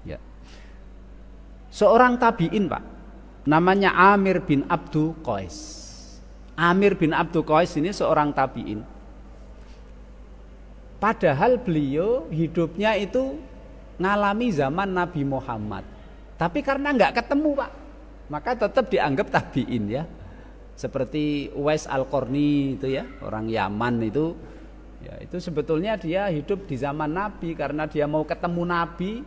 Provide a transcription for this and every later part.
Ya. Seorang tabi'in, Pak, namanya Amir bin Abdu Qais. Amir bin Abdu Qais ini seorang tabi'in. Padahal beliau hidupnya itu ngalami zaman Nabi Muhammad. Tapi karena nggak ketemu, Pak, maka tetap dianggap tabi'in ya. Seperti Uwais Al-Qarni itu ya, orang Yaman itu. Ya, itu sebetulnya dia hidup di zaman Nabi karena dia mau ketemu Nabi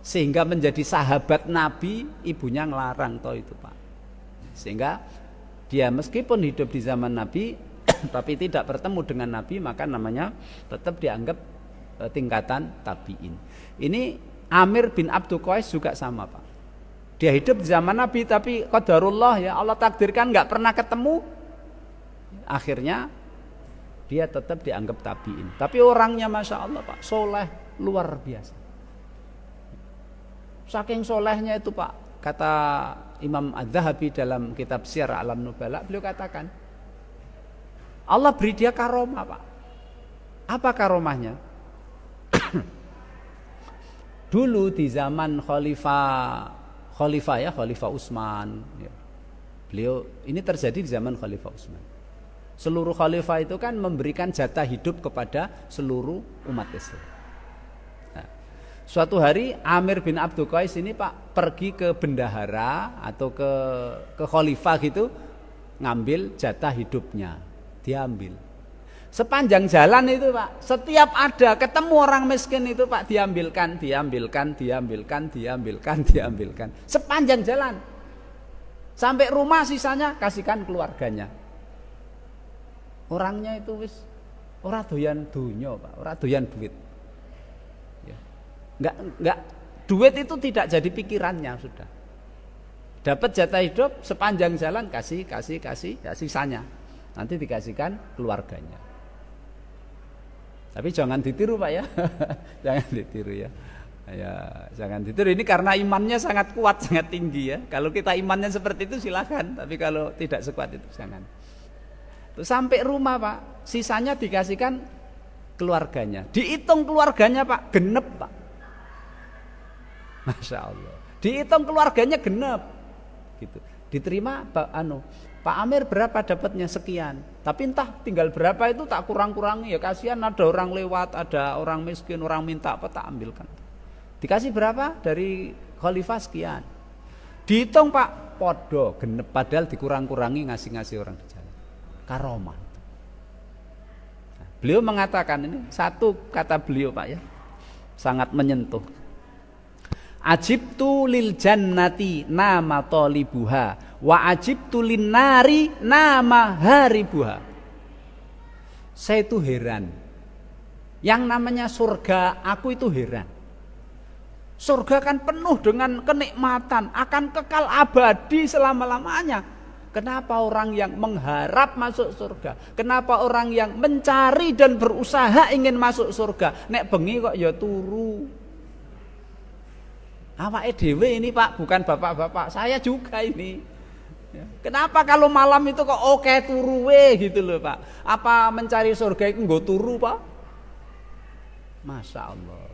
sehingga menjadi sahabat Nabi, ibunya ngelarang toh itu, Pak. Sehingga dia meskipun hidup di zaman Nabi tapi tidak bertemu dengan Nabi, maka namanya tetap dianggap tingkatan tabi'in. Ini Amir bin Abdu Qais juga sama, Pak. Dia hidup di zaman Nabi tapi qadarullah ya, Allah takdirkan nggak pernah ketemu. Akhirnya dia tetap dianggap tabi'in. Tapi orangnya Masya Allah, Pak, soleh luar biasa. Saking solehnya itu, Pak, kata Imam Az-Zahabi dalam kitab Syiar A'lam Nubala, beliau katakan Allah beri dia karomah, Pak. Apa karomahnya? Dulu di zaman Khalifah Utsman ya. Beliau ini terjadi di zaman Khalifah Utsman. Seluruh khalifah itu kan memberikan jatah hidup kepada seluruh umat Islam. Nah, suatu hari Amir bin Abdu Qais ini, Pak, pergi ke bendahara atau ke khalifah gitu, ngambil jatah hidupnya. Diambil. Sepanjang jalan itu, Pak, setiap ada ketemu orang miskin itu, Pak, diambilkan. Sepanjang jalan. Sampai rumah sisanya kasihkan keluarganya. Orangnya itu wis ora doyan dunya, Pak, ora doyan duit. Ya. Enggak duit itu tidak jadi pikirannya sudah. Dapat jatah hidup sepanjang jalan kasih sisanya. Nanti dikasihkan keluarganya. Tapi jangan ditiru, Pak ya. Jangan ditiru ya. Ya, jangan ditiru. Ini karena imannya sangat kuat, sangat tinggi ya. Kalau kita imannya seperti itu silakan, tapi kalau tidak sekuat itu jangan. Sampai rumah, Pak, sisanya dikasihkan keluarganya. Dihitung keluarganya, Pak, genep, Pak. Masya Allah. Dihitung keluarganya genep, gitu. Diterima, Pak Amir berapa dapatnya sekian. Tapi entah tinggal berapa itu tak kurang-kurangi ya. Kasihan ada orang lewat, ada orang miskin, orang minta apa tak ambilkan. Dikasih berapa dari khalifah sekian. Dihitung, Pak, podo genep, padahal dikurang-kurangi ngasih-ngasih orang di jalan. Karomah. Nah, beliau mengatakan ini satu kata beliau, Pak ya, sangat menyentuh. Ajibtu lil jannati nama tolibuha wa ajibtu lin nari nama haribuha. Saya itu heran. Yang namanya surga, aku itu heran. Surga kan penuh dengan kenikmatan, akan kekal abadi selama-lamanya. Kenapa orang yang mengharap masuk surga? Kenapa orang yang mencari dan berusaha ingin masuk surga? Nek bengi kok ya turu. Awake dhewe ini, Pak, bukan bapak-bapak, saya juga ini. Kenapa kalau malam itu kok oke turuwe gitu loh, Pak? Apa mencari surga itu nggo turu, Pak? Masya Allah.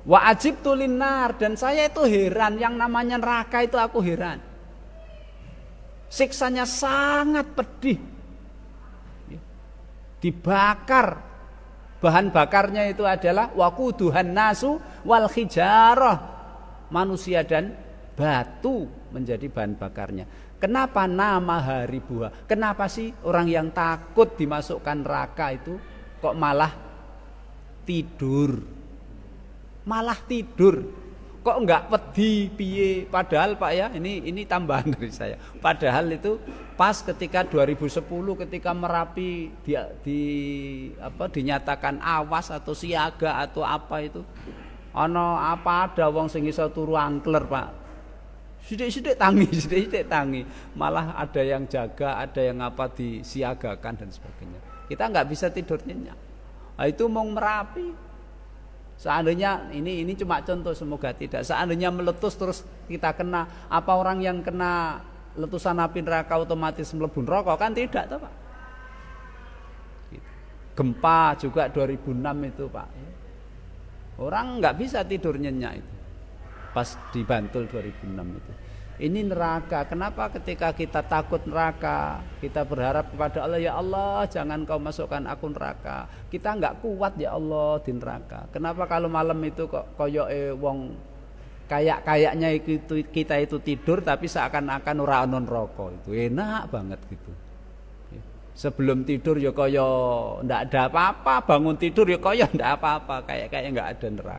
Wa ajibtu linnar, dan saya itu heran, yang namanya neraka itu aku heran. Siksanya sangat pedih. Dibakar. Bahan bakarnya itu adalah waquduhan nasu wal hijarah. Manusia dan batu menjadi bahan bakarnya. Kenapa nama haribuha? Kenapa sih orang yang takut dimasukkan neraka itu kok malah tidur? Malah tidur. Kok enggak pedih piye? Padahal, Pak ya, ini tambahan dari saya. Padahal itu pas ketika 2010 ketika Merapi dinyatakan awas atau siaga atau apa itu. Ada wong sing iso turu angkler, Pak. Sithik-sithik tangi. Malah ada yang jaga, ada yang apa disiagakan dan sebagainya. Kita enggak bisa tidur nyenyak. Nah, itu mau Merapi. Seandainya ini cuma contoh, semoga tidak. Seandainya meletus terus kita kena, apa orang yang kena letusan api neraka otomatis mlebu neraka? Kan tidak, toh, Pak. Gempa juga 2006 itu, Pak. Orang nggak bisa tidur nyenyak itu. Pas di Bantul 2006 itu. Ini neraka. Kenapa ketika kita takut neraka, kita berharap kepada Allah, ya Allah jangan kau masukkan aku neraka. Kita nggak kuat ya Allah di neraka. Kenapa kalau malam itu kok koyoke wong kayaknya itu kita itu tidur tapi seakan-akan ora ono neraka. Itu enak banget gitu. Sebelum tidur ya kaya ndak ada apa-apa, bangun tidur ya kaya ndak apa-apa, kayak nggak ada neraka.